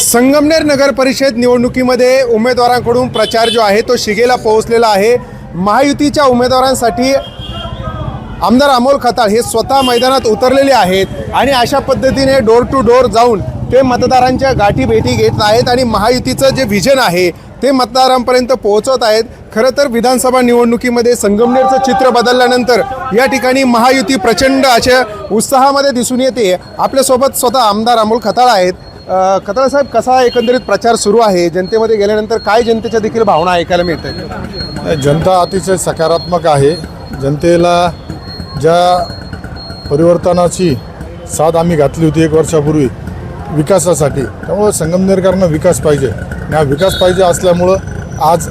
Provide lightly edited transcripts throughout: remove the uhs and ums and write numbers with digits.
संगमनेर नगर परिषद निवडणुकीमध्ये उमेदवारांकडून प्रचार जो आहे तो शिगेला पोहोचलेला आहे। महायुतीच्या उमेदवारांसाठी आमदार अमोल खताळ हे स्वतः मैदानात उतरलेले आहेत आणि अशा पद्धतीने डोर टू डोर जाऊन ते मतदारांच्या गाठी भेटी घेत आहेत आणि महायुतीचं जे विजन आहे ते मतदारांपर्यंत पोहोचवत आहेत। खरं तर विधानसभा निवडणुकीमध्ये संगमनेरचं चित्र बदलल्यानंतर या ठिकाणी महायुती प्रचंड अशा उत्साहामध्ये दिसून येते। आपल्यासोबत स्वतः आमदार अमोल खताळ आहेत। खताळ साहेब, कसा एकंदरीत प्रचार सुरू आहे? जनतेमध्ये गेल्यानंतर काय जनतेच्या देखील भावना ऐकायला मिळतात? जनता अतिशय सकारात्मक आहे। जनतेला ज्या परिवर्तनाची साथ आम्ही घातली होती 1 वर्षापूर्वी विकासासाठी, त्यामुळे संगमनेरकरांना विकास पाहिजे आणि हा विकास पाहिजे असल्यामुळं आज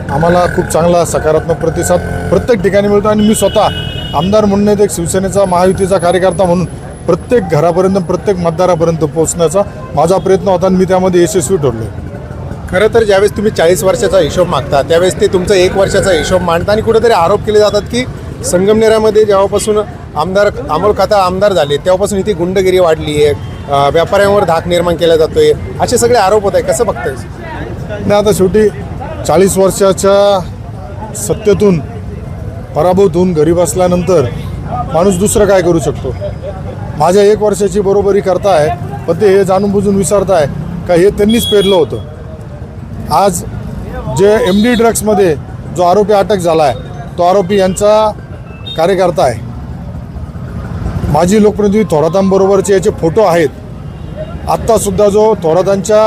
आम्हाला खूप चांगला सकारात्मक प्रतिसाद प्रत्येक ठिकाणी मिळतो आणि मी स्वतः आमदार म्हणून एक शिवसेनेचा महायुतीचा कार्यकर्ता म्हणून प्रत्येक घरापर्यंत प्रत्येक मतदारापर्यंत पोहोचण्याचा माझा प्रयत्न होता आणि मी त्यामध्ये यशस्वी ठरलो। खरं तर ज्यावेळेस तुम्ही 40 वर्षाचा हिशोब मागता त्यावेळेस ते तुमचा 1 वर्षाचा हिशोब मांडता आणि कुठेतरी आरोप केले जातात की संगमनेरामध्ये जेव्हापासून आमदार अमोल खताळ आमदार झाले तेव्हापासून इथे गुंडगिरी वाढली आहे, व्यापाऱ्यांवर धाक निर्माण केला जातोय, असे सगळे आरोप होत आहे। कसं बघताय? नाही, आता शेवटी 40 वर्षाच्या सत्तेतून पराभूत होऊन घरी बसल्यानंतर माणूस दुसरं काय करू शकतो? माझ्या 1 वर्षाची बरोबरी करताय, पण ते हे जाणून बुजून विसरताय का हे त्यांनीच पेरलं होतं। आज जे MD ड्रग्समध्ये जो आरोपी अटक झाला आहे तो आरोपी यांचा कार्यकर्ता आहे। माजी लोकप्रतिनिधी थोरातांबरोबरचे याचे फोटो आहेत। आत्तासुद्धा जो थोरातांच्या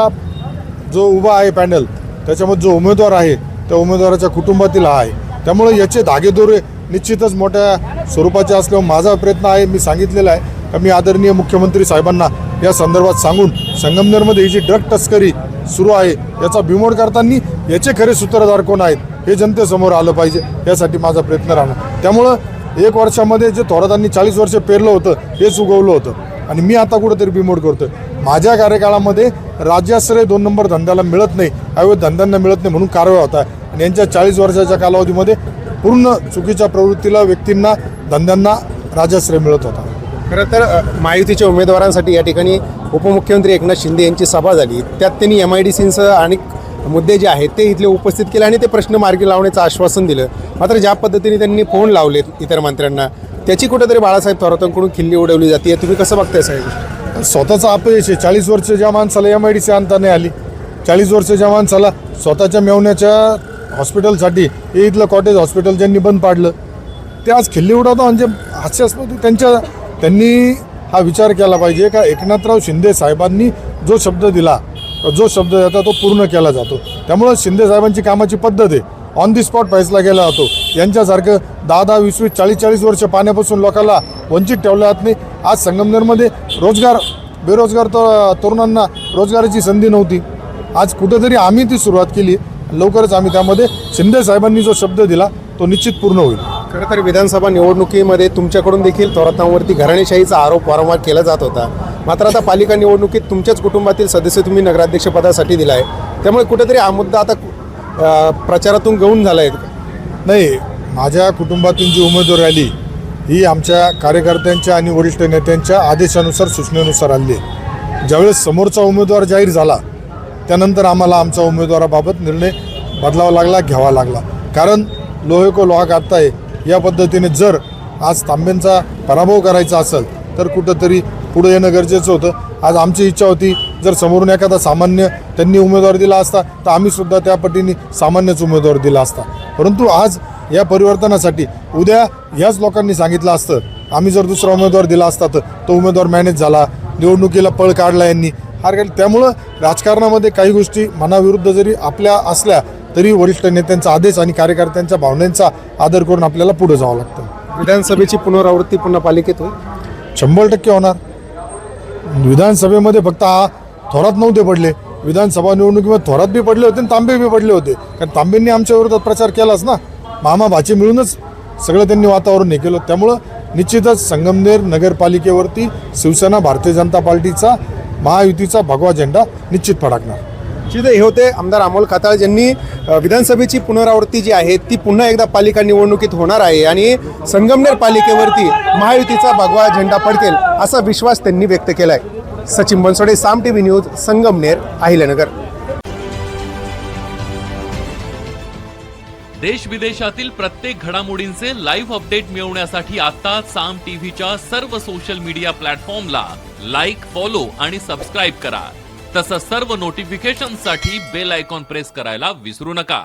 जो उभा आहे पॅनल त्याच्यामध्ये जो उमेदवार आहे त्या उमेदवाराच्या कुटुंबातील हा आहे। त्यामुळे याचे धागेदोरे निश्चितच मोठ्या स्वरूपाचे असल्यावर माझा प्रयत्न आहे, मी सांगितलेला आहे का मी आदरणीय मुख्यमंत्री साहेबांना या संदर्भात सांगून संगमनेरमध्ये ही जी ड्रग तस्करी सुरू आहे याचा बिमोड करताना याचे खरे सूत्रधार कोण आहेत हे जनतेसमोर आलं पाहिजे, यासाठी माझा प्रयत्न राहणार। त्यामुळं 1 वर्षामध्ये जे थोरातांनी 40 वर्ष पेरलं होतं हेच उगवलं होतं आणि मी आता कुठंतरी बिमोड करतोय। माझ्या कार्यकाळामध्ये राज्याश्रय 2 नंबर धंद्याला मिळत नाही, अवैध धंद्यांना मिळत नाही म्हणून कारवाई होत आहे आणि यांच्या 40 वर्षाच्या कालावधीमध्ये पूर्ण चुकीच्या प्रवृत्तीला व्यक्तींना धंद्यांना राज्याश्रय मिळत होता। खरं तर महायुतीच्या उमेदवारांसाठी या ठिकाणी उपमुख्यमंत्री एकनाथ शिंदे यांची सभा झाली, त्यात त्यांनी MIDCंचं अनेक मुद्दे जे आहेत ते इथले उपस्थित केले आणि ते प्रश्न मार्गी लावण्याचं आश्वासन दिलं। मात्र ज्या पद्धतीने त्यांनी फोन लावलेत इतर मंत्र्यांना त्याची कुठेतरी बाळासाहेब थोरातांकडून खिल्ली उडवली जाते। तुम्ही कसं बघताय साहेब? स्वतःचं अपयश आहे। 40 वर्ष ज्या माणसाला MIDC आणता नाही आली, 40 वर्ष ज्या माणसाला स्वतःच्या मेवण्याच्या हॉस्पिटलसाठी हे इथलं कॉटेज हॉस्पिटल ज्यांनी बंद पाडलं ते आज खिल्ली उडवता म्हणजे हास्यास्पद। त्यांनी हा विचार केला पाहिजे का एकनाथराव शिंदे साहेबांनी जो शब्द दिला, जो शब्द देता तो पूर्ण केला जातो। त्यामुळं शिंदे साहेबांची कामाची पद्धत आहे, ऑन दी स्पॉट फैसला केला जातो। यांच्यासारखं 10-10, 20-20, 40-40 वर्ष पाण्यापासून लोकांना वंचित ठेवलं जात नाही। आज संगमनेरमध्ये बेरोजगार तरुणांना रोजगाराची संधी नव्हती, आज कुठेतरी आम्ही ती सुरुवात केली। लवकरच आम्ही त्यामध्ये शिंदे साहेबांनी जो शब्द दिला तो निश्चित पूर्ण होईल। खरं तर विधानसभा निवडणुकीमध्ये तुमच्याकडून देखील थोरातांवरती घराणेशाहीचा आरोप वारंवार केला जात होता, मात्र आता पालिका निवडणुकीत तुमच्याच कुटुंबातील सदस्य तुम्ही नगराध्यक्षपदासाठी दिला आहे, त्यामुळे कुठेतरी हा मुद्दा आता प्रचारातून गौण झाला आहे। नाही, माझ्या कुटुंबातून जी उमेदवारी आली ही आमच्या कार्यकर्त्यांच्या आणि वरिष्ठ नेत्यांच्या आदेशानुसार सूचनेनुसार आली आहे। ज्यावेळेस समोरचा उमेदवार जाहीर झाला त्यानंतर आम्हाला आमच्या उमेदवाराबाबत निर्णय बदलावा लागला, घ्यावा लागला। कारण लोहे को लोहा काटता है या पद्धतीने जर आज तांबेंचा पराभव करायचा असेल तर कुठंतरी पुढे येणं गरजेचं होतं। आज आमची इच्छा होती जर समोरून एखादा सामान्य त्यांनी उमेदवार दिला असता तर आम्हीसुद्धा त्या पटीने सामान्यच उमेदवार दिला असता, परंतु आज या परिवर्तनासाठी उद्या याच लोकांनी सांगितलं असतं आम्ही जर दुसरा उमेदवार दिला असता तर तो उमेदवार मॅनेज झाला, निवडणुकीला पळ काढला यांनी, हार गेली। त्यामुळं राजकारणामध्ये काही गोष्टी मनाविरुद्ध जरी आपल्या असल्या तरी वरिष्ठ नेत्यांचा आदेश आणि कार्यकर्त्यांच्या भावनांचा आदर करून आपल्याला पुढे जावं लागतं। विधानसभेची पुनरावृत्ती पुन्हा पालिकेत होईल? 100% होणार। विधानसभेमध्ये फक्त थोरात नव्हते पडले, विधानसभा निवडणुकीमध्ये थोरात बी पडले होते आणि तांबे बी पडले होते, कारण तांबेंनी आमच्या विरोधात प्रचार केलाच ना। मामा भाचे मिळूनच सगळं त्यांनी वातावरण हे केलं। त्यामुळं निश्चितच संगमनेर नगरपालिकेवरती शिवसेना भारतीय जनता पार्टीचा महायुतीचा भगवा झेंडा निश्चित फडकणार। हे होते आमदार अमोल खताळ ज्यांनी विधानसभेची पुनरावृत्ती जी आहे ती पुन्हा एकदा पालिका निवडणुकीत होणार आहे आणि संगमनेर पालिकेवरती महायुतीचा भगवा झेंडा फडकेल असा विश्वास त्यांनी व्यक्त केला आहे। सचिन बनसोडे, साम टीव्ही न्यूज, संगमनेर, अहिल्यानगर. देश विदेशातील प्रत्येक घडामोडींचे लाईव्ह अपडेट मिळवण्यासाठी आता साम टीव्हीच्या सर्व सोशल मीडिया प्लॅटफॉर्मला लाईक, फॉलो आणि सबस्क्राईब करा. तसंच सर्व नोटिफिकेशनसाठी बेल आयकॉन प्रेस करायला विसरू नका.